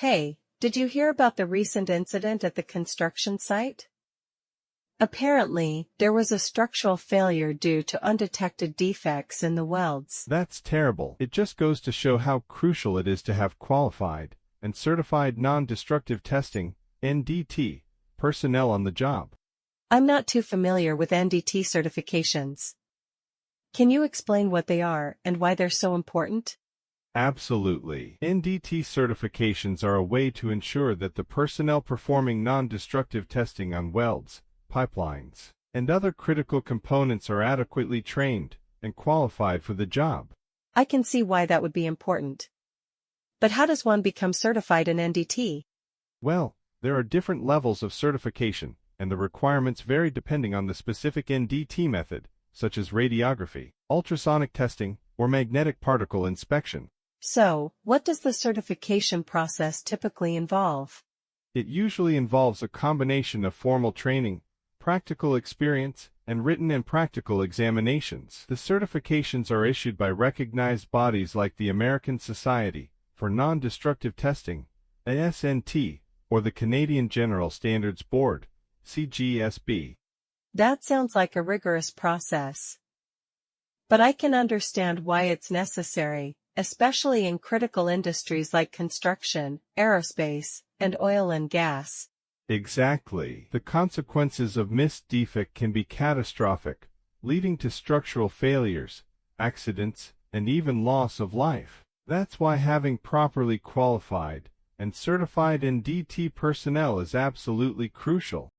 Hey, did you hear about the recent incident at the construction site? Apparently, there was a structural failure due to undetected defects in the welds. That's terrible. It just goes to show how crucial it is to have qualified and certified non-destructive testing (NDT) personnel on the job. I'm not too familiar with NDT certifications. Can you explain what they are and why they're so important? Absolutely. NDT certifications are a way to ensure that the personnel performing non-destructive testing on welds, pipelines, and other critical components are adequately trained and qualified for the job. I can see why that would be important. But how does one become certified in NDT? Well, there are different levels of certification, and the requirements vary depending on the specific NDT method, such as radiography, ultrasonic testing, or magnetic particle inspection. So, what does the certification process typically involve? It usually involves a combination of formal training, practical experience, and written and practical examinations. The certifications are issued by recognized bodies like the American Society for Non-Destructive Testing, ASNT, or the Canadian General Standards Board, CGSB. That sounds like a rigorous process. But I can understand why it's necessary, especially in critical industries like construction, aerospace, and oil and gas. Exactly. The consequences of missed defect can be catastrophic, leading to structural failures, accidents, and even loss of life. That's why having properly qualified and certified NDT personnel is absolutely crucial.